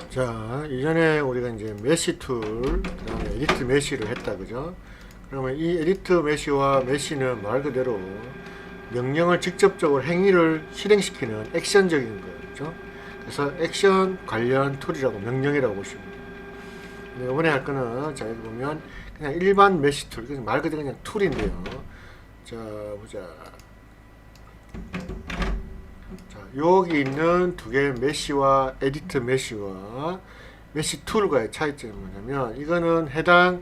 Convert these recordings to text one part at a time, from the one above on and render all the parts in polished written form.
자, 이전에 우리가 이제 메시 툴, 그 다음에 에디트 메시를 했다, 그죠? 그러면 이 에디트 메시와 메시는 말 그대로 명령을 직접적으로 행위를 실행시키는 액션적인 거예요, 그죠? 그래서 액션 관련 툴이라고, 명령이라고 보시면 돼요. 근데 이번에 할 거는, 자, 여기 보면 그냥 일반 메시 툴, 말 그대로 그냥 툴인데요. 자, 보자. 자, 여기 있는 두 개의 메시와 에디트 메시와 메시 툴과의 차이점이 뭐냐면, 이거는 해당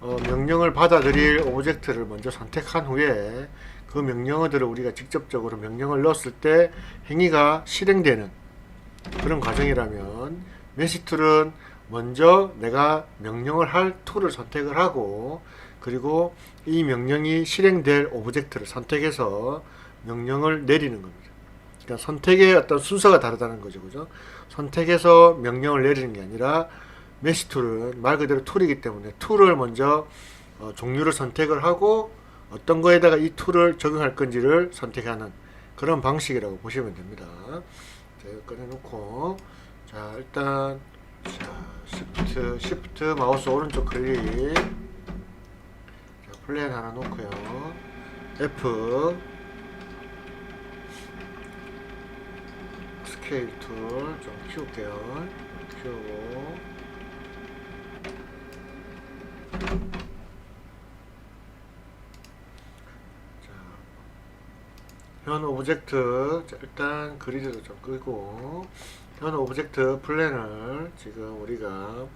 명령을 받아들일 오브젝트를 먼저 선택한 후에 그 명령어들을 우리가 직접적으로 명령을 넣었을 때 행위가 실행되는 그런 과정이라면, 메시 툴은 먼저 내가 명령을 할 툴을 선택을 하고, 그리고 이 명령이 실행될 오브젝트를 선택해서 명령을 내리는 겁니다. 그러니까 선택의 어떤 순서가 다르다는 거죠, 그죠? 선택해서 명령을 내리는 게 아니라, 메시 툴은 말 그대로 툴이기 때문에 툴을 먼저 종류를 선택을 하고 어떤 거에다가 이 툴을 적용할 건지를 선택하는 그런 방식이라고 보시면 됩니다. 자, 이거 꺼내놓고, 자, 일단, 자, 시프트 마우스 오른쪽 클릭, 자, 플랜 하나 놓고요. F, 스케일 툴 좀 키울게요. 키우고, 현 오브젝트, 자, 일단 그리드도 좀 끄고, 현 오브젝트 플랜을 지금 우리가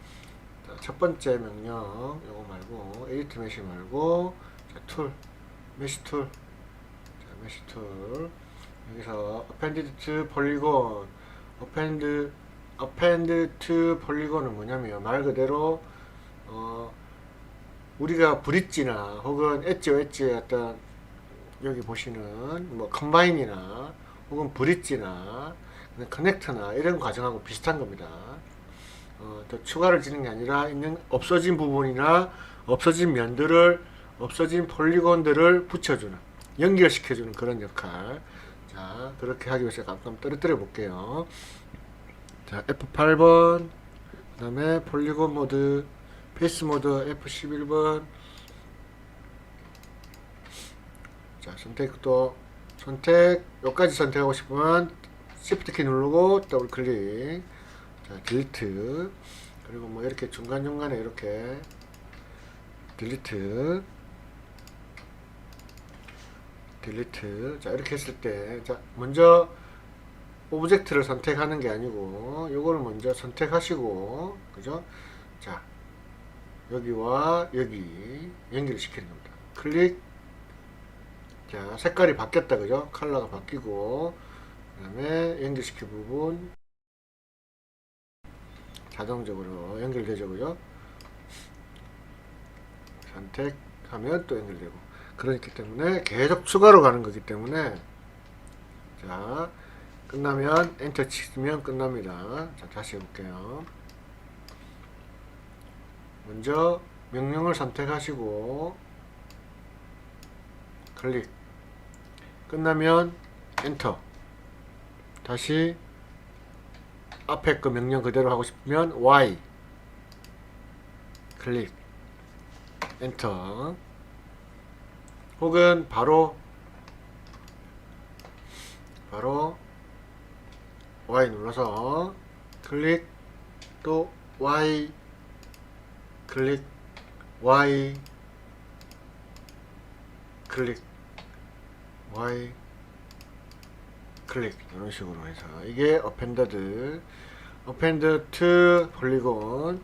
첫 번째 명령 요거 말고, 에디트 메시 말고, 자, 툴, 메시 툴, 자, 메시 툴, 여기서 append to polygon, append to polygon은 뭐냐면, 말 그대로 우리가 브릿지나 혹은 엣지의 어떤, 여기 보시는 뭐 컴바인이나 혹은 브릿지나 커넥터나 이런 과정하고 비슷한 겁니다. 더 추가를 지는 게 아니라 있는 없어진 부분이나 없어진 면들을, 없어진 폴리곤들을 붙여주는, 연결시켜주는 그런 역할. 자, 그렇게 하기 위해서 잠깐 떨어뜨려 볼게요. 자, F8번, 그 다음에 폴리곤 모드, 페이스 모드 F11번. 자, 선택, 여기까지 선택하고 싶으면 Shift 키 누르고 더블 클릭. 자, 딜리트. 그리고 뭐 이렇게 중간중간에 이렇게 딜리트. 자, 이렇게 했을 때, 자, 먼저 오브젝트를 선택하는 게 아니고 요거를 먼저 선택하시고, 그죠? 자, 여기와 여기 연결시키는 겁니다. 클릭. 자, 색깔이 바뀌었다, 그죠? 컬러가 바뀌고, 그 다음에 연결시킬 부분 자동적으로 연결되죠, 그죠? 선택하면 또 연결되고, 그렇기 때문에 계속 추가로 가는 거기 때문에, 자, 끝나면 엔터 치면 끝납니다. 자, 다시 해볼게요. 먼저 명령을 선택하시고 클릭, 끝나면 엔터, 다시 앞에 그 명령 그대로 하고 싶으면 Y 클릭, 엔터, 혹은 바로 Y 눌러서 클릭, 또 Y 클릭, Y 클릭, Y 클릭, 이런 식으로 해서, 이게 append to polygon,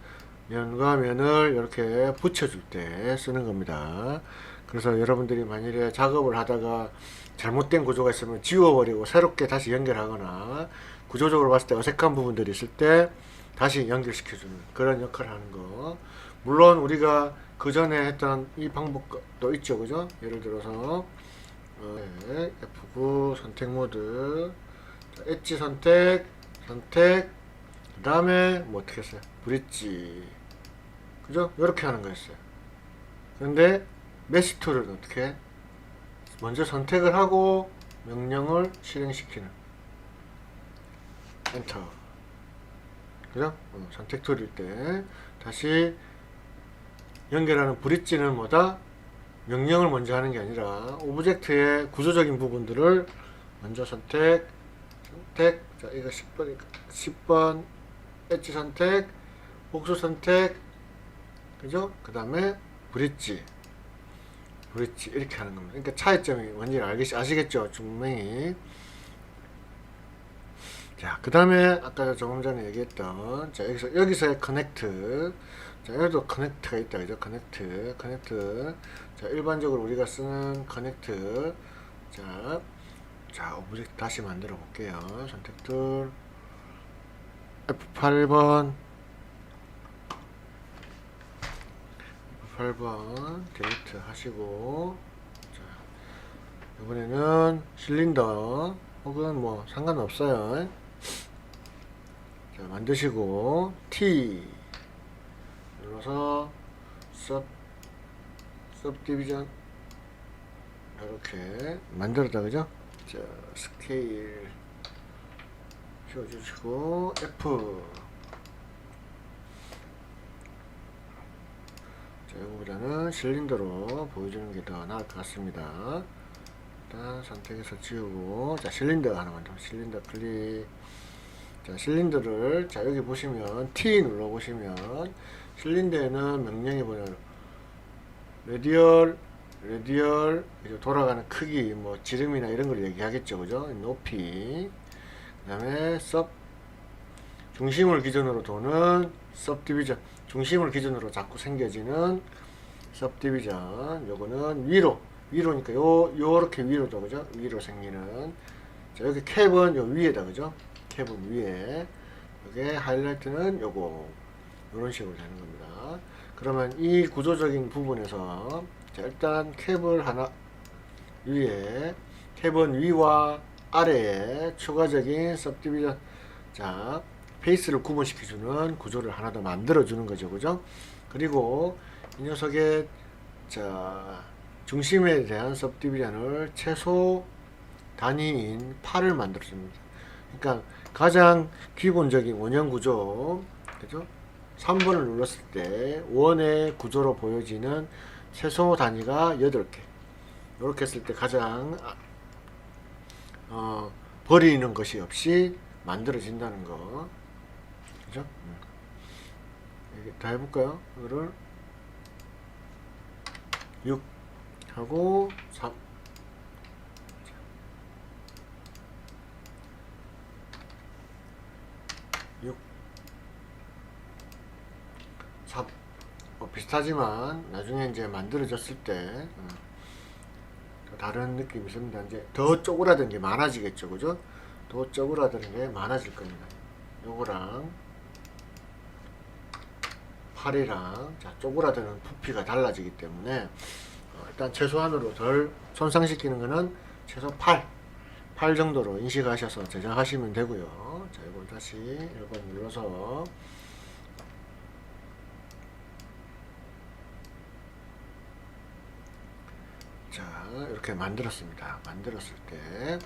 면과 면을 이렇게 붙여줄 때 쓰는 겁니다. 그래서 여러분들이 만일에 작업을 하다가 잘못된 구조가 있으면 지워버리고 새롭게 다시 연결하거나, 구조적으로 봤을 때 어색한 부분들이 있을 때 다시 연결시켜주는 그런 역할을 하는 거. 물론 우리가 그 전에 했던 이 방법도 있죠, 그죠? 예를 들어서 F9 선택 모드, 자, 엣지 선택, 그 다음에 뭐 어떻게 했어요? 브릿지, 그죠? 이렇게 하는 거였어요. 그런데 메시 툴은 어떻게? 먼저 선택을 하고 명령을 실행시키는, 엔터, 그죠? 선택 툴일 때 다시 연결하는 브릿지는 뭐다? 명령을 먼저 하는 게 아니라 오브젝트의 구조적인 부분들을 먼저 선택. 자, 이거 10번 엣지 선택, 복수 선택, 그죠? 그 다음에 브릿지 이렇게 하는 겁니다. 그러니까 차이점이 뭔지 아시겠죠? 분명히. 자, 그 다음에 아까 조금 전에 얘기했던, 자, 여기서의 커넥트. 자, 여기도 커넥트가 있다, 그죠? 커넥트. 자, 일반적으로 우리가 쓰는 커넥트. 자, 오브젝트 다시 만들어 볼게요. 선택 툴. F8번. 딜리트 하시고, 자, 이번에는 실린더 혹은 뭐 상관없어요. 자, 만드시고 T 눌러서 subdivision 이렇게 만들었다, 그죠? 자, 스케일 키워주시고 F. 자, 이거보다는 실린더로 보여주는 게 더 나을 것 같습니다. 일단 선택해서 지우고, 자, 실린더 하나만 더, 실린더 클릭. 자, 실린더를, 자, 여기 보시면 T 눌러 보시면 실린더에는 명령이 뭐냐면 레디얼 이제 돌아가는 크기, 뭐 지름이나 이런 걸 얘기하겠죠, 그죠? 높이. 그 다음에 중심을 기준으로 도는 subdivision, 중심을 기준으로 자꾸 생겨지는 subdivision. 요거는 위로니까 요렇게 위로다, 그죠? 위로 생기는. 자, 여기 캡은 요 위에다, 그죠? 캡은 위에. 여기 하이라이트는 요거 요런 식으로 되는 겁니다. 그러면 이 구조적인 부분에서, 자, 일단 캡을 하나 위에, 캡은 위와 아래에 추가적인 subdivision, 자, 페이스를 구분시켜주는 구조를 하나 더 만들어주는 거죠, 그죠? 그리고 이 녀석의, 자, 중심에 대한 subdivision을 최소 단위인 8을 만들어줍니다. 그러니까 가장 기본적인 원형 구조, 그죠? 3번을 눌렀을 때 원의 구조로 보여지는 최소 단위가 8개. 이렇게 했을 때 가장 버리는 것이 없이 만들어진다는 거, 그죠? 다 해볼까요? 이거를 6 하고 3. 6 3. 비슷하지만 나중에 이제 만들어졌을 때 다른 느낌이 있습니다. 이제 더 쪼그라드는 게 많아지겠죠, 그죠? 더 쪼그라드는 게 많아질 겁니다. 요거랑 팔이랑, 자, 쪼그라드는 부피가 달라지기 때문에 일단 최소한으로 덜 손상시키는 거는 최소 8 정도로 인식하셔서 제작하시면 되고요. 자, 이걸 다시 1번 눌러서, 자, 이렇게 만들었습니다. 만들었을 때,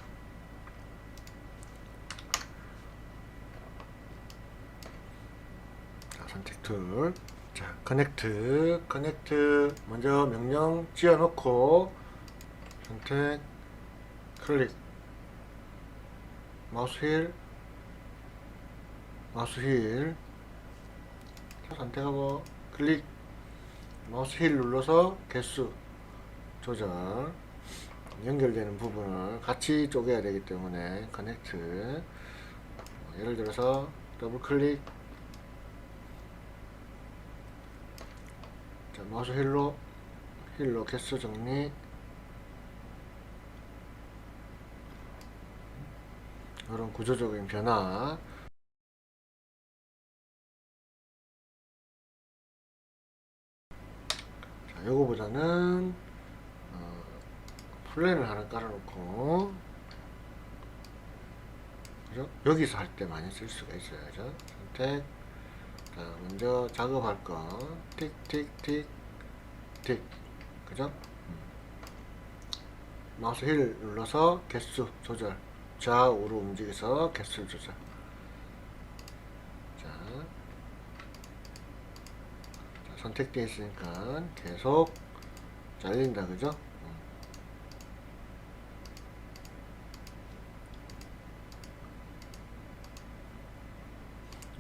자, 선택 툴. 자, 커넥트 먼저 명령 지어 놓고 선택 클릭, 마우스 휠 선택하고 클릭, 마우스 휠 눌러서 개수 조절. 연결되는 부분을 같이 쪼개야 되기 때문에 커넥트, 예를 들어서 더블 클릭, 자, 마우스 휠로 개수 정리. 이런 구조적인 변화. 자, 요거보다는 플랜을 하나 깔아놓고, 그죠? 여기서 할 때 많이 쓸 수가 있어야죠. 선택. 자, 먼저 작업할 거 틱, 그죠? 마우스 휠 눌러서 개수 조절, 좌우로 움직여서 개수 조절. 자, 선택되어 있으니까 계속 잘린다, 그죠?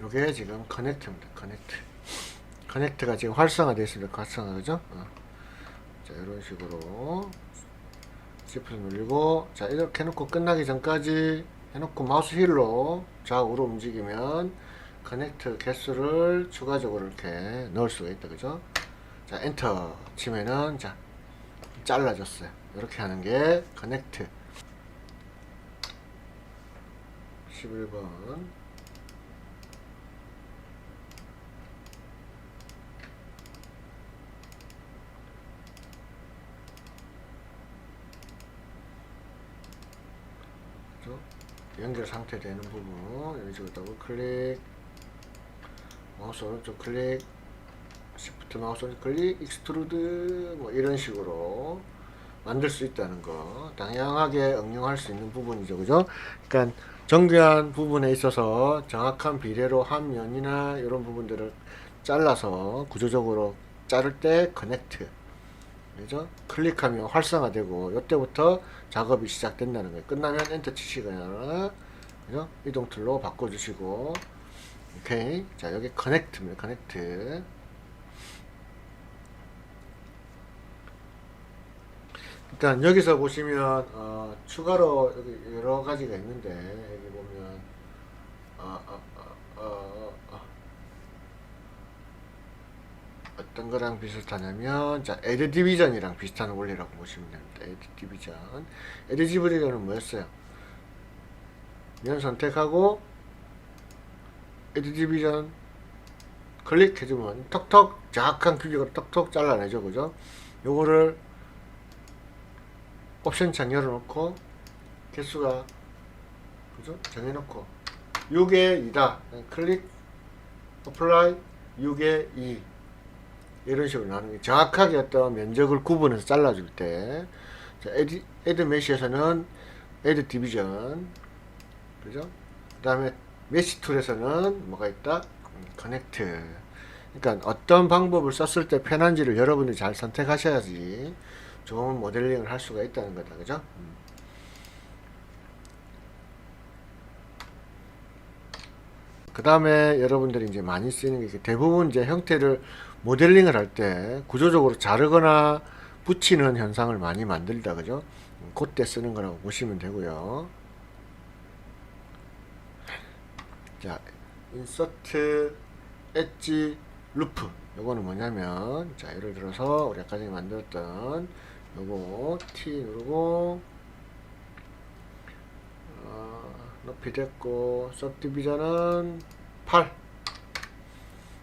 요게 지금 커넥트입니다. 커넥트가 지금 활성화되어 있습니다. 활성화, 그죠? 자, 이런 식으로 Shift 누르고, 자, 이렇게 해놓고 끝나기 전까지 해놓고 마우스 휠로 좌우로 움직이면 커넥트 개수를 추가적으로 이렇게 넣을 수가 있다, 그죠? 자, 엔터 치면은, 자, 잘라졌어요. 이렇게 하는 게 커넥트. 11번. 연결 상태 되는 부분, 이런 식으로 더블 클릭, 마우스 오른쪽 클릭, 시프트 마우스 오른쪽 클릭, 익스트루드, 뭐 이런 식으로 만들 수 있다는 거, 다양하게 응용할 수 있는 부분이죠, 그죠? 그러니까 정교한 부분에 있어서 정확한 비례로 한 면이나 이런 부분들을 잘라서 구조적으로 자를 때 커넥트, 그죠? 클릭하면 활성화되고 이때부터 작업이 시작된다는 거예요. 끝나면 엔터 치시거나, 그죠? 이동 툴로 바꿔주시고, 오케이. 자, 여기 커넥트입니다. 커넥트. 일단 여기서 보시면 추가로 여기 여러 가지가 있는데, 여기 보면 어떤 거랑 비슷하냐면, 자, Add Division이랑 비슷한 원리라고 보시면 됩니다. Add Division. Add Division은 뭐였어요? 면 선택하고 Add Division 클릭해주면 톡톡 정확한 규격으로 톡톡 잘라내죠, 그죠? 요거를 옵션 창 열어놓고 개수가, 그죠? 정해놓고 6에 2다. 클릭, 어플라이, 6에 2. 이런 식으로 나누는 게 정확하게 어떤 면적을 구분해서 잘라줄 때, 자, Add Mesh에서는 Add Division, 그죠? 그 다음에 Mesh 툴에서는 뭐가 있다? Connect. 그러니까 어떤 방법을 썼을 때 편한지를 여러분이 잘 선택하셔야지 좋은 모델링을 할 수가 있다는 거다, 그죠? 그 다음에 여러분들이 이제 많이 쓰는 게 대부분 이제 형태를 모델링을 할 때 구조적으로 자르거나 붙이는 현상을 많이 만들다, 그죠? 그때 쓰는 거라고 보시면 되고요. 자, 인서트 엣지 루프. 요거는 뭐냐면, 자, 예를 들어서 우리 아까 전에 만들었던 요거 T 누르고 높이 됐고, सब디비전은 8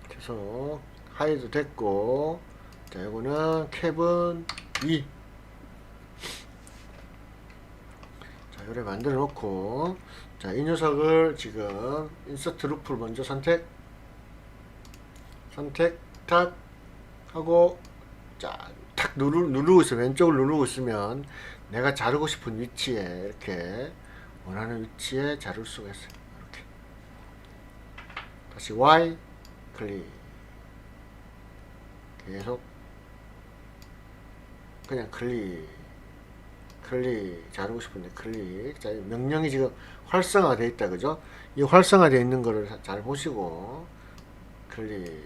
계속 하이도 됐고, 자, 요거는 캡은 2. 자, 요래 만들어 놓고, 자, 이 녀석을 지금 인서트 루프를 먼저 선택 탁 하고, 자, 탁 누르고 있으면, 왼쪽을 누르고 있으면 내가 자르고 싶은 위치에 이렇게 원하는 위치에 자를 수가 있어요. 이렇게 다시 Y 클릭, 계속 그냥 클릭 자르고 싶은데 클릭. 자, 명령이 지금 활성화되어 있다, 그죠? 이 활성화되어 있는 거를 잘 보시고 클릭.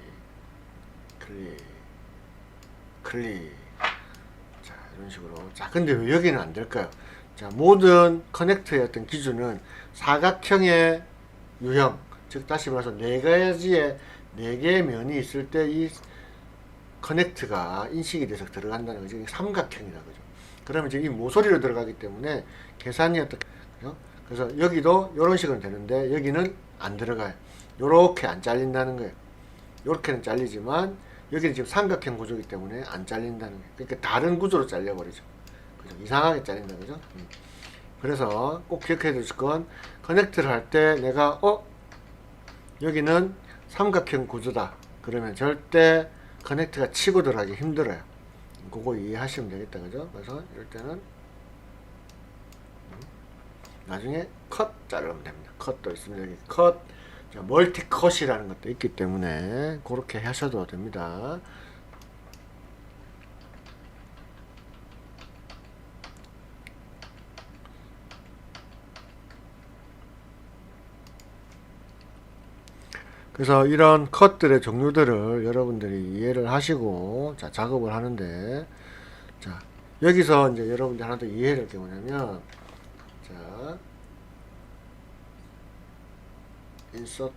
자, 이런 식으로. 자, 근데 왜 여기는 안 될까요? 자, 모든 커넥터의 어떤 기준은 사각형의 유형, 즉 다시 말해서 네 개의 면이 있을 때 이 커넥트가 인식이 돼서 들어간다는 거죠. 삼각형이다, 그죠? 그러면 이제 이 모서리로 들어가기 때문에 계산이 그죠? 그래서 여기도 이런 식으로 되는데 여기는 안 들어가요. 요렇게 안 잘린다는 거예요. 요렇게는 잘리지만 여기는 지금 삼각형 구조이기 때문에 안 잘린다는 거예요. 그러니까 다른 구조로 잘려버리죠. 그죠? 이상하게 잘린다, 그죠? 그래서 꼭 기억해 두실 건, 커넥트를 할 때 내가 여기는 삼각형 구조다 그러면 절대 커넥트가 치고 들어가기 힘들어요. 그거 이해하시면 되겠다, 그죠? 그래서 이럴 때는 나중에 컷 자르면 됩니다. 컷도 있습니다. 여기 컷, 멀티 컷이라는 것도 있기 때문에 그렇게 하셔도 됩니다. 그래서 이런 컷들의 종류들을 여러분들이 이해를 하시고 자 작업을 하는데, 자 여기서 이제 여러분들 하나 더 이해를 할 게 뭐냐면, 자 인서트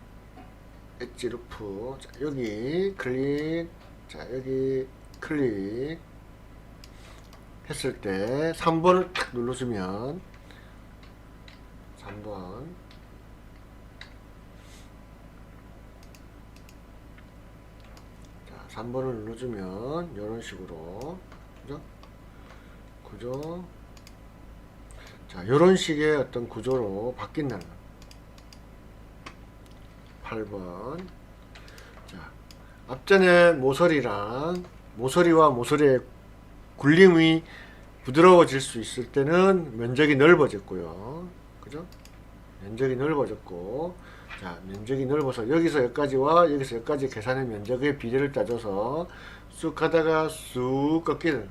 엣지 루프, 자 여기 클릭, 자 여기 클릭 했을 때 3번을 탁 눌러주면, 3번 자 3번을 눌러주면 이런 식으로, 그죠? 구조, 자 이런 식의 어떤 구조로 바뀐다는 거. 8번. 자 앞전에 모서리랑 모서리와 모서리의 굴림이 부드러워질 수 있을 때는 면적이 넓어졌고요, 그죠? 면적이 넓어졌고, 자 면적이 넓어서 여기서 여기까지와 여기서 여기까지 계산의 면적의 비례를 따져서 쑥 하다가 쑥 꺾이는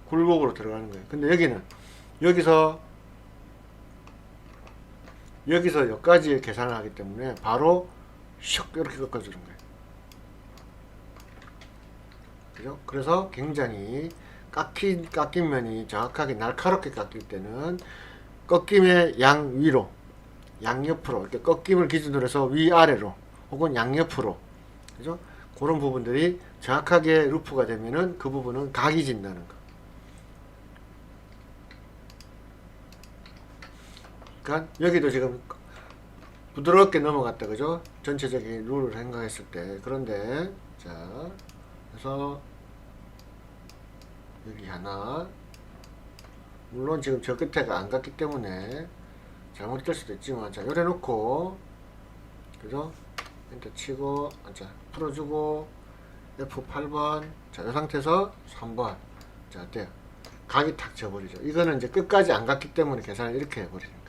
굴곡으로 들어가는 거예요. 근데 여기는 여기서 여기까지 계산을 하기 때문에 바로 슉 이렇게 꺾어주는 거예요, 그죠? 그래서 굉장히 깎인 면이 정확하게 날카롭게 깎일 때는 꺾임의 양위로, 양옆으로, 이렇게 꺾임을 기준으로 해서 위아래로 혹은 양옆으로, 그죠? 그런 부분들이 정확하게 루프가 되면은 그 부분은 각이 진다는 거. 그러니까 여기도 지금 부드럽게 넘어갔다, 그죠? 전체적인 룰을 생각했을 때. 그런데 자 그래서 여기 하나, 물론 지금 저 끝에가 안 갔기 때문에 잘못될 수도 있지만, 자 요래 놓고, 그죠? 엔터 치고, 자 풀어주고 F8번, 자 이 상태에서 3번, 자 어때요? 각이 탁 져버리죠. 이거는 이제 끝까지 안 갔기 때문에 계산을 이렇게 해버리는 거예요.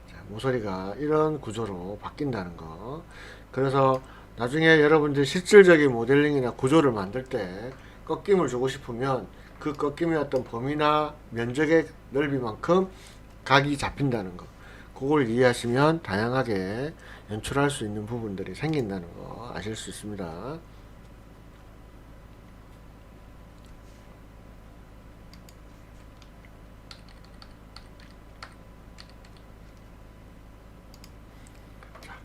자 모서리가 이런 구조로 바뀐다는 거. 그래서 나중에 여러분들 실질적인 모델링이나 구조를 만들 때 꺾임을 주고 싶으면 그 꺾임의 어떤 범위나 면적의 넓이만큼 각이 잡힌다는 거, 그걸 이해하시면 다양하게 연출할 수 있는 부분들이 생긴다는 거 아실 수 있습니다.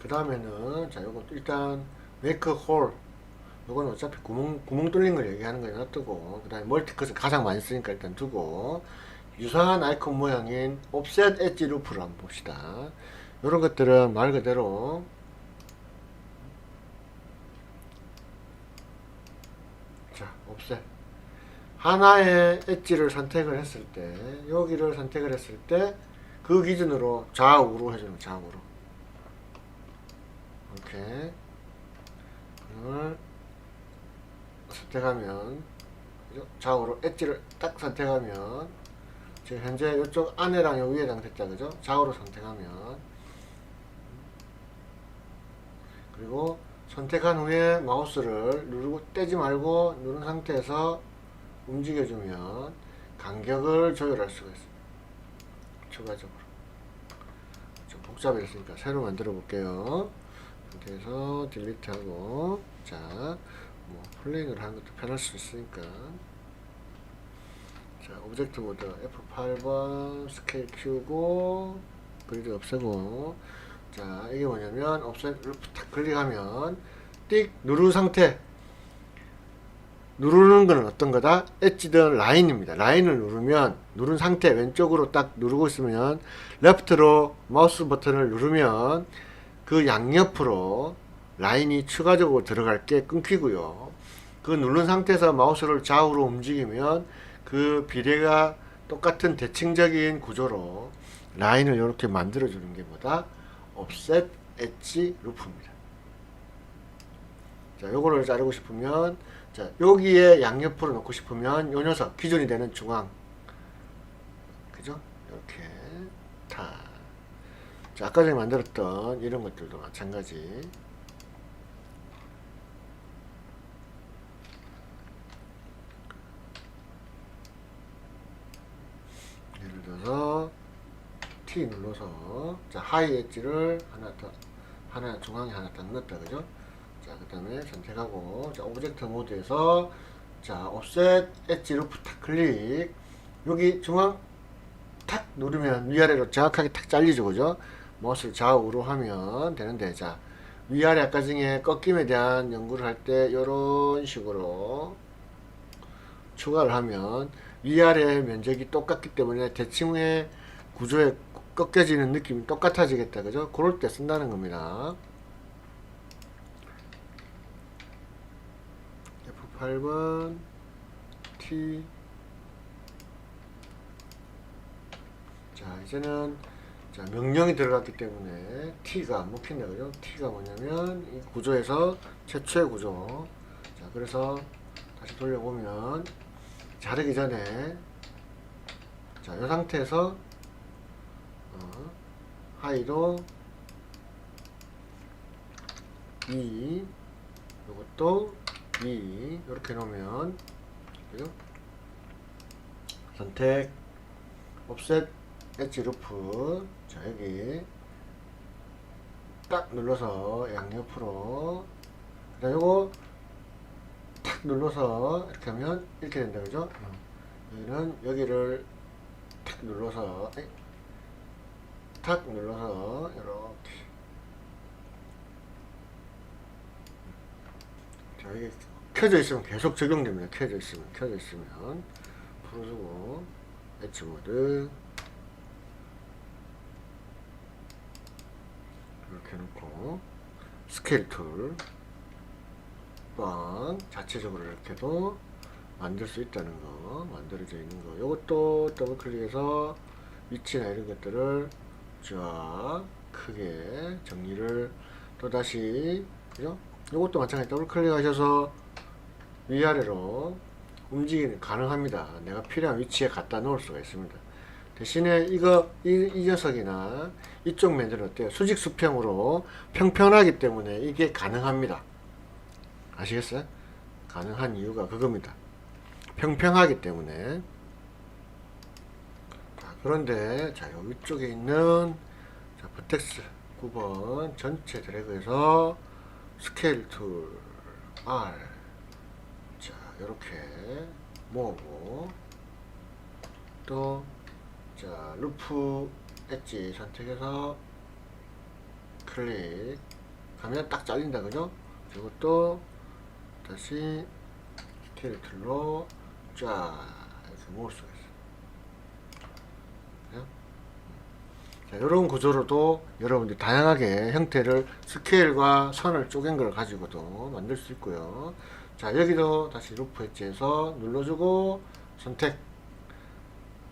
그 다음에는 자 요거 일단 make a hole, 요건 어차피 구멍 뚫린 걸 얘기하는 거에 놔두고, 그 다음에 멀티컷을 가장 많이 쓰니까 일단 두고, 유사한 아이콘 모양인 offset 엣지 루프를 한번 봅시다. 요런 것들은 말 그대로 자 offset, 하나의 엣지를 선택을 했을 때, 여기를 선택을 했을 때 그 기준으로 좌우로 해주는, 좌우로 이렇게 이걸 선택하면, 좌우로 엣지를 딱 선택하면, 지금 현재 이쪽 안에랑 요 위에랑 됐죠, 그죠? 좌우로 선택하면, 그리고 선택한 후에 마우스를 누르고 떼지 말고 누른 상태에서 움직여주면 간격을 조절할 수가 있어요. 추가적으로 좀 복잡해졌으니까 새로 만들어 볼게요. 상태에서 딜리트하고, 자 뭐 플레잉을 하는 것도 편할 수 있으니까, 자 오브젝트 모드 F8번 스케일 키우고 그리드 없애고, 자 이게 뭐냐면 옵셋 루프 탁 클릭하면 띡 누른 상태, 누르는 거는 어떤 거다? 엣지든 라인입니다. 라인을 누르면, 누른 상태 왼쪽으로 딱 누르고 있으면 레프트로 마우스 버튼을 누르면 그 양옆으로 라인이 추가적으로 들어갈 게 끊기고요. 그 누른 상태에서 마우스를 좌우로 움직이면 그 비례가 똑같은 대칭적인 구조로 라인을 이렇게 만들어 주는 게 뭐다? offset 엣지 루프입니다. 자 요거를 자르고 싶으면, 자 여기에 양옆으로 놓고 싶으면 요 녀석 기준이 되는 중앙, 그죠? 이렇게 타. 자 아까 전에 만들었던 이런 것들도 마찬가지. 예를 들어서 T 눌러서, 자 하이 엣지를 하나 더 하나 중앙에 하나 딱 넣었다 그죠? 자, 그 다음에 선택하고, 자, 오브젝트 모드에서, 자, offset 엣지 루프 탁 클릭. 여기 중앙 탁 누르면 위아래로 정확하게 탁 잘리죠, 그죠? 마우스를 좌우로 하면 되는데, 자, 위아래 아까 중에 꺾임에 대한 연구를 할 때 이런 식으로 추가를 하면 위아래 면적이 똑같기 때문에 대칭의 구조에 꺾여지는 느낌이 똑같아지겠다, 그죠? 그럴 때 쓴다는 겁니다. F8번 T. 자, 이제는 자, 명령이 들어갔기 때문에 T가 안 먹힌다, 그죠? T가 뭐냐면 이 구조에서 최초의 구조. 자, 그래서 다시 돌려보면 자르기 전에, 자, 이 상태에서 하이도 2, 이것도 2 이렇게 놓으면, 그죠? 선택 offset 엣지 루프. 자, 여기 딱 눌러서 양옆으로, 그 다음 요거 탁 눌러서 이렇게 하면 이렇게 된다, 그죠? 여기는 여기를 탁 눌러서 탁 눌러서 이렇게. 자, 이게 켜져 있으면 계속 적용됩니다. 켜져 있으면 풀어주고, 엣지 모드 이렇게 놓고, 스케일 툴 빵 자체적으로 이렇게도 만들 수 있다는 거, 만들어져 있는 거. 요것도 더블 클릭해서 위치나 이런 것들을 쫙 크게 정리를 또다시, 그죠? 요것도 마찬가지 더블 클릭하셔서 위아래로 움직이는 가능합니다. 내가 필요한 위치에 갖다 놓을 수가 있습니다. 대신에 이 녀석이나 이쪽 면들은 어때요? 수직 수평으로 평평하기 때문에 이게 가능합니다. 아시겠어요? 가능한 이유가 그겁니다. 평평하기 때문에. 자, 그런데 자, 요 위쪽에 있는 자, 버텍스 9번 전체 드래그해서 스케일 툴 R, 자, 요렇게 모으고, 또 자, 루프 엣지 선택해서 클릭 하면 딱 잘린다, 그죠? 이것도 다시 스케일 툴로 쫙 이렇게 모을 수가 있어요. 자, 이런 구조로도 여러분들 다양하게 형태를 스케일과 선을 쪼갠 걸 가지고도 만들 수 있고요. 자, 여기도 다시 루프 엣지에서 눌러주고 선택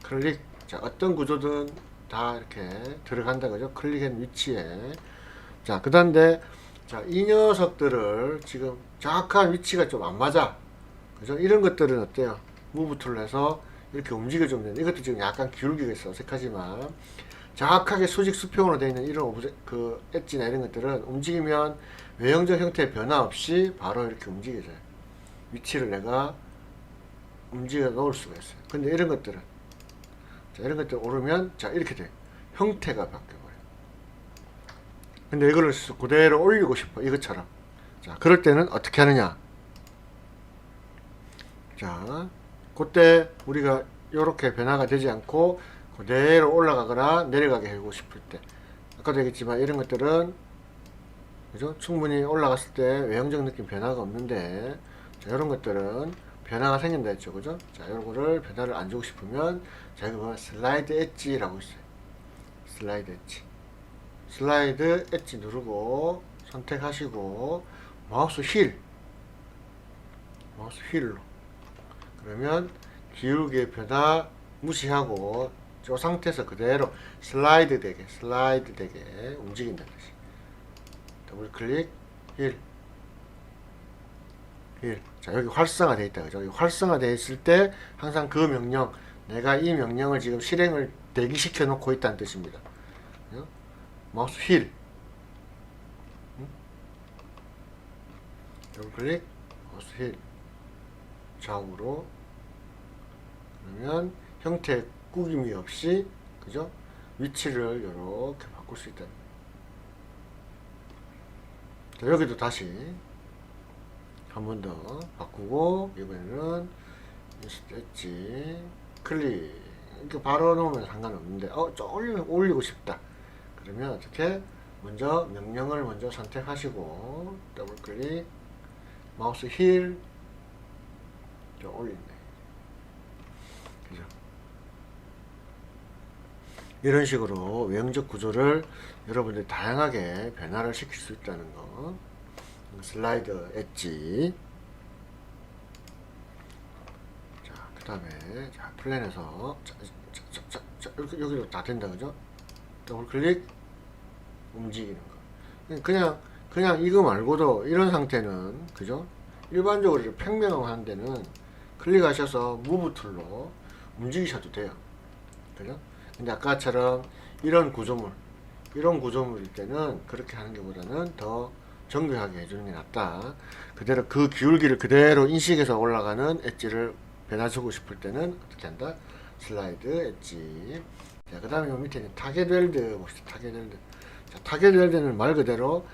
클릭. 자, 어떤 구조든 다 이렇게 들어간다, 그죠? 클릭한 위치에. 자, 그 다음에 자, 이 녀석들을 지금 정확한 위치가 좀 안 맞아, 그죠? 이런 것들은 어때요? 무브 툴을 해서 이렇게 움직여주면 되는데, 이것도 지금 약간 기울기가 있어 어색하지만, 정확하게 수직 수평으로 되어 있는 이런 그 엣지나 이런 것들은 움직이면 외형적 형태의 변화 없이 바로 이렇게 움직여져요. 위치를 내가 움직여 놓을 수가 있어요. 근데 이런 것들은, 자, 이런 것들 오르면 자, 이렇게 돼요. 형태가 바뀌어버려요. 근데 이거를 그대로 올리고 싶어, 이것처럼. 자, 그럴 때는 어떻게 하느냐? 자, 그때 우리가 이렇게 변화가 되지 않고 그대로 올라가거나 내려가게 하고 싶을 때, 아까도 얘기했지만 이런 것들은, 그죠? 충분히 올라갔을 때 외형적 느낌 변화가 없는데, 자, 이런 것들은 변화가 생긴다 했죠, 그죠? 자, 이런 거를 변화를 안 주고 싶으면, 자, 이거 보면 슬라이드 엣지라고 있어요. 슬라이드 엣지. 슬라이드 엣지 누르고 선택하시고 마우스 휠로, 그러면 기울기의 변화 무시하고 저 상태에서 그대로 슬라이드 되게 움직인다는 뜻이. 더블 클릭 휠. 자, 여기 활성화 되어 있다, 그죠? 여기 활성화 되어 있을 때 항상 그 명령, 내가 이 명령을 지금 실행을 대기시켜 놓고 있다는 뜻입니다. 그죠? 마우스 휠. 더블 클릭 마우스 휠 좌우로, 그러면 형태 꾸김이 없이, 그죠? 위치를 이렇게 바꿀 수 있다. 자, 여기도 다시 한 번 더 바꾸고 이번에는 인스트 엣지 클릭 이렇게 바로 놓으면 상관없는데 좀 올리고 싶다 그러면 어떻게 먼저 명령을 먼저 선택하시고 더블 클릭 마우스 힐 좀 올리네. 그죠? 이런 식으로 외형적 구조를 여러분들이 다양하게 변화를 시킬 수 있다는 거. 슬라이드 엣지. 자, 그 다음에 자, 플랜에서 여기도 다 된다 그죠? 더블 클릭 움직이는 거. 그냥 이거 말고도 이런 상태는 그죠? 일반적으로 평면화한 데는 클릭하셔서 무브 툴로 움직이셔도 돼요. 그죠? 근데 아까처럼 이런 구조물일 때는 그렇게 하는 게 보다는 더 정교하게 해주는 게 낫다. 그대로 그 기울기를 그대로 인식해서 올라가는 엣지를 변화주고 싶을 때는 어떻게 한다? 슬라이드 엣지. 자, 그 다음에 밑에 있는 타겟 웰드 봅시다. 타겟 웰드. 자, 타겟 웰드는 말 그대로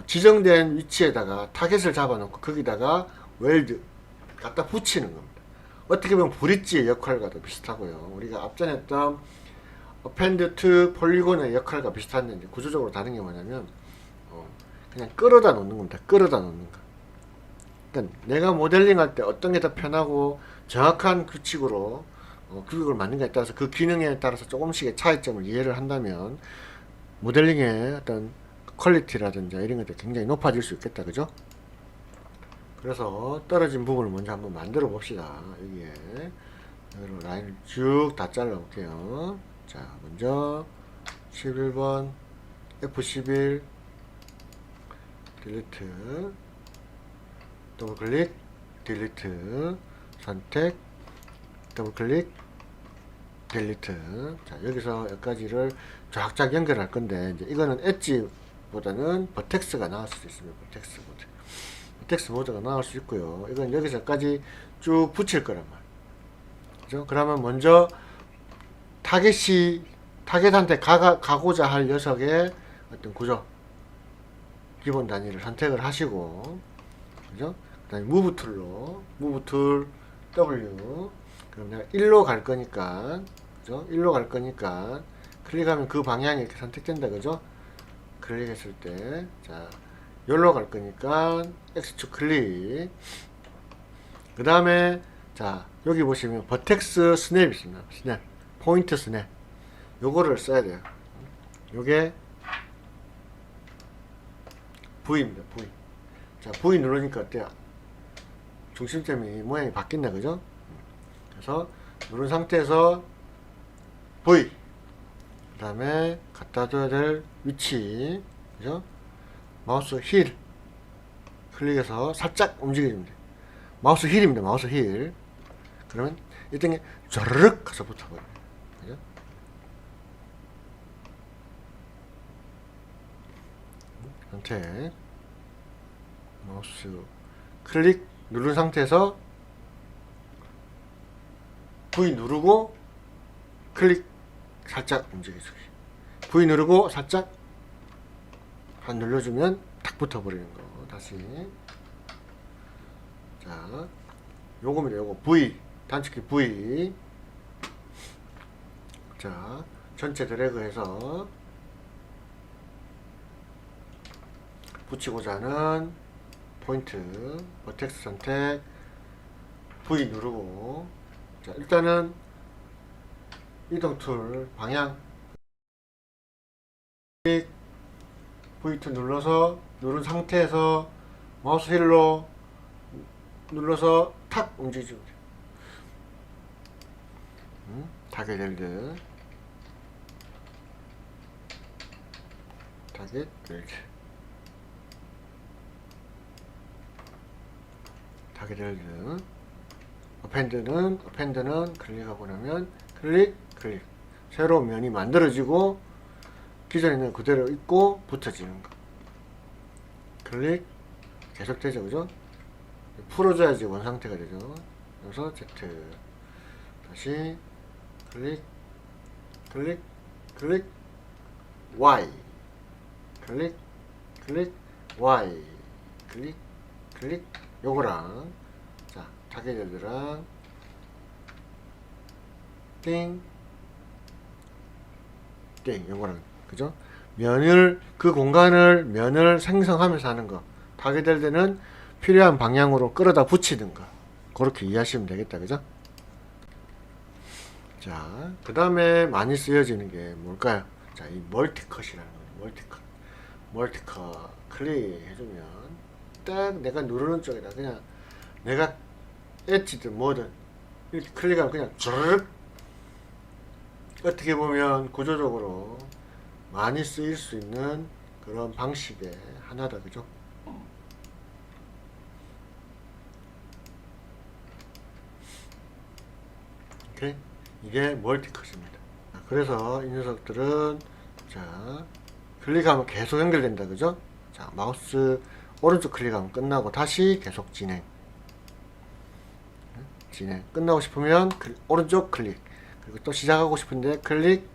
지정된 위치에다가 타겟을 잡아놓고 거기다가 웰드 갖다 붙이는 겁니다. 어떻게 보면 브릿지의 역할과도 비슷하고요. 우리가 앞전에 했던 append to polygon의 역할과 비슷한데 이제 구조적으로 다른 게 뭐냐면 그냥 끌어다 놓는 겁니다. 끌어다 놓는 거. 그러니까 내가 모델링 할 때 어떤 게 더 편하고 정확한 규칙으로 규격을 맞는가에 따라서 그 기능에 따라서 조금씩의 차이점을 이해를 한다면 모델링의 어떤 퀄리티라든지 이런 것들이 굉장히 높아질 수 있겠다. 그죠? 그래서 떨어진 부분을 먼저 한번 만들어 봅시다. 여기로 라인을 쭉 다 잘라 볼게요. 자, 먼저 11번 F11 딜리트 더블 클릭 딜리트 선택 더블 클릭 딜리트. 자, 여기서 여기까지를 쫙쫙 연결할 건데 이제 이거는 엣지보다는 버텍스가 나올 수도 있습니다. 버텍스 모드가 나올 수 있고요. 이건 여기서까지 쭉 붙일 거란 말. 그죠? 그러면 먼저 타겟한테 가고자 할 녀석의 어떤 구조 기본 단위를 선택을 하시고, 그죠? 그 다음에 무브 툴 W. 그럼 내가 1로 갈 거니까, 그죠? 1로 갈 거니까, 클릭하면 그 방향이 이렇게 선택된다, 그죠? 클릭했을 때, 자, 여기로 갈 거니까, X축 클릭. 그 다음에, 자, 여기 보시면 버텍스 스냅이 있습니다. 스냅. 포인트 스냅. 요거를 써야 돼요. 요게 V입니다. V. 자, V 누르니까 어때요? 중심점이 모양이 바뀐다, 그죠? 그래서 누른 상태에서 V. 그 다음에 갖다 줘야 될 위치, 그죠? 마우스 힐 클릭해서 살짝 움직여줍니다. 마우스 힐입니다. 마우스 힐. 그러면 이 등에 쩌르륵 가서 붙어버려요. 그죠? 상태 마우스 클릭 누른 상태에서 V 누르고 클릭 살짝 움직여주기. V 누르고 살짝 한 눌러주면 딱 붙어버리는 거. 다시. 자, 요겁니다. 요거 V 단축키 V. 자, 전체 드래그해서 붙이고자 하는 포인트 버텍스 선택 V 누르고, 자, 일단은 이동 툴 방향 V2 눌러서 누른 상태에서 마우스 힐로 눌러서 탁 움직여주면 돼요. 타겟 웰드 타겟 웰드 타겟 웰드 어펜드는 클릭하고 나면 클릭 새로운 면이 만들어지고 기존에 있는 그대로 있고 붙어지는 거. 클릭 계속 되죠, 그죠? 풀어줘야지 원상태가 되죠. 그래서 Z 다시 클릭 Y 클릭 Y 클릭 클릭 요거랑 자 타겟들랑 띵 요거랑 그죠? 면을 그 공간을 면을 생성하면서 하는 거 타겟될 때는 필요한 방향으로 끌어다 붙이는 거 그렇게 이해하시면 되겠다 그죠? 자, 그 다음에 많이 쓰여지는 게 뭘까요? 자, 이 멀티컷이라는 거예요. 멀티컷 클릭해주면 딱 내가 누르는 쪽에다 그냥 내가 엣지든 뭐든 이렇게 클릭하면 그냥 주르륵 어떻게 보면 구조적으로 많이 쓰일 수 있는 그런 방식의 하나다 그죠? 오케이? 이게 멀티컷입니다. 그래서 이 녀석들은 자 클릭하면 계속 연결된다 그죠? 자 마우스 오른쪽 클릭하면 끝나고 다시 계속 진행 끝나고 싶으면 오른쪽 클릭 그리고 또 시작하고 싶은데 클릭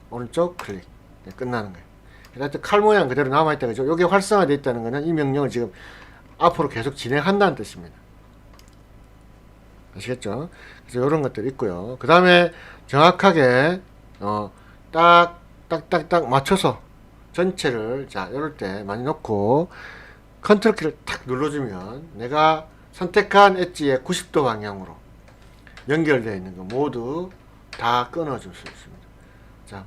오른쪽 클릭 네, 끝나는 거예요. 하여튼 칼 모양 그대로 남아있다 그죠? 이게 활성화되어 있다는 거는 이 명령을 지금 앞으로 계속 진행한다는 뜻입니다. 아시겠죠? 그래서 이런 것들이 있고요. 그 다음에 정확하게 딱딱딱딱 맞춰서 전체를 자 이럴 때 많이 놓고 컨트롤 키를 탁 눌러주면 내가 선택한 엣지의 90도 방향으로 연결되어 있는 거 모두 다 끊어줄 수 있습니다. 자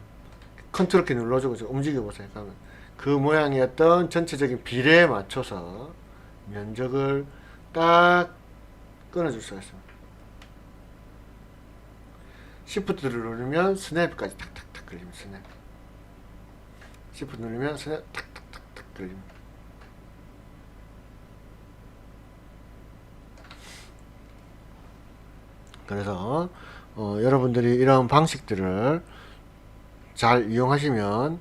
컨트롤 키 눌러주고 움직여 보세요. 그러면 그 모양이었던 전체적인 비례에 맞춰서 면적을 딱 끊어줄 수가 있습니다. 시프트를 누르면 스냅까지 탁탁탁 걸립니다. 스냅. 시프트 누르면 스냅 탁탁탁탁 걸립니다. 그래서 여러분들이 이런 방식들을 잘 이용하시면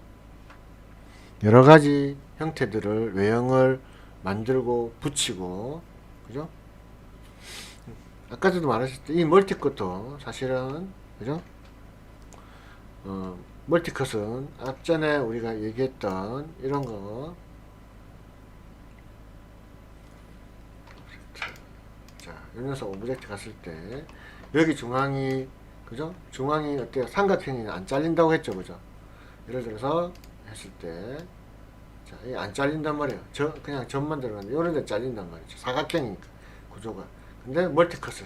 여러가지 형태들을 외형을 만들고 붙이고 그죠? 아까도 말했을 때 이 멀티컷도 사실은 그죠? 멀티컷은 앞전에 우리가 얘기했던 이런 거 자, 이 녀석 오브젝트 갔을 때 여기 중앙이 그죠? 중앙이 어때요? 삼각형이 안 잘린다고 했죠 그죠? 예를 들어서 했을 때 자, 이 안 잘린단 말이에요. 그냥 점만 들어가는데 이런 데 잘린단 말이죠. 사각형이니까 구조가. 근데 멀티컷은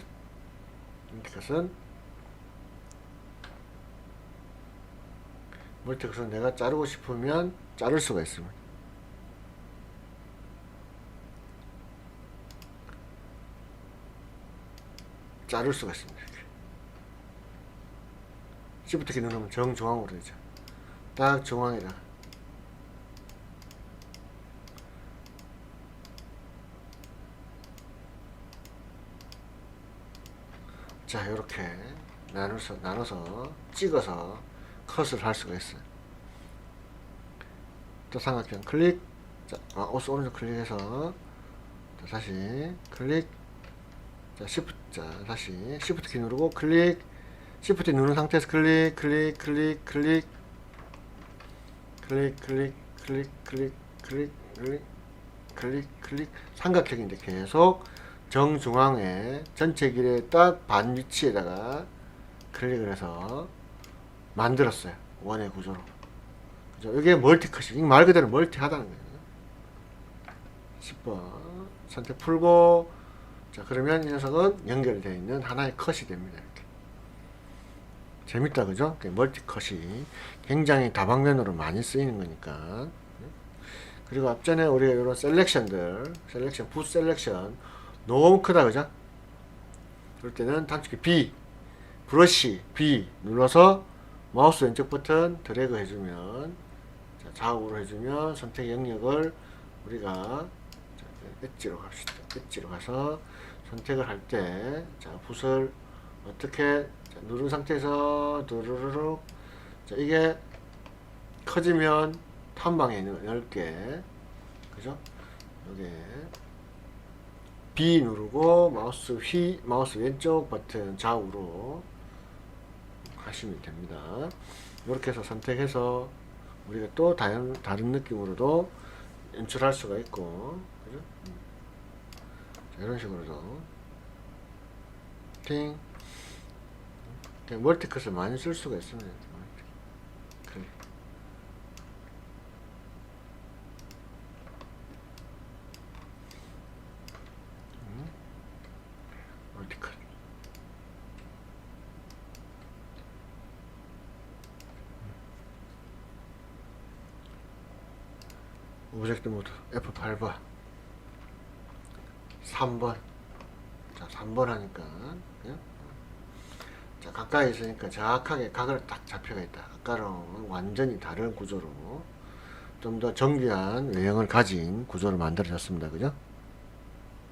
내가 자르고 싶으면 자를 수가 있습니다. 자를 수가 있습니다. 시프트 키 누르면 정중앙으로 되죠. 딱 중앙이다. 자, 이렇게 나눠서 찍어서 컷을 할 수가 있어요. 또 삼각형 클릭, 자, 오른쪽 클릭해서 다시 클릭, 자, 시프트, 자, 다시 시프트 키 누르고 클릭, 시프트 누른 상태에서 클릭, 삼각형인데 계속 정중앙에 전체 길의 딱 반 위치에다가 클릭을 해서 만들었어요. 원의 구조로. 그죠? 이게 멀티컷이, 말 그대로 멀티하다는 거예요. 10번 선택 풀고, 자, 그러면 이 녀석은 연결되어 있는 하나의 컷이 됩니다. 이렇게. 재밌다, 그죠? 멀티컷이 굉장히 다방면으로 많이 쓰이는 거니까. 그리고 앞전에 우리가 이런 셀렉션, 붓 셀렉션, 너무 크다, 그죠? 그럴 때는 단축키 B, 브러쉬 B 눌러서 마우스 왼쪽 버튼 드래그 해주면, 자, 좌우로 해주면 선택 영역을 우리가 엣지로 갑시다. 엣지로 가서 선택을 할 때, 자, 붓을 어떻게, 자, 누른 상태에서 두루루룩, 자, 이게 커지면 한 방에 넓게, 그죠? 여기에 B 누르고 마우스 왼쪽 버튼 좌우로 하시면 됩니다. 이렇게 해서 선택해서 우리가 또 다른 느낌으로도 연출할 수가 있고, 그죠? 자, 이런 식으로도 팅 멀티컷을 많이 쓸 수가 있습니다. 그래. 멀티컷. 오브젝트 모드 F8번 3번. 자, 3번 하니까, 예? 자, 가까이 있으니까 정확하게 각을 딱 잡혀가 있다. 아까랑 완전히 다른 구조로 좀 더 정교한 외형을 가진 구조를 만들어졌습니다. 그죠?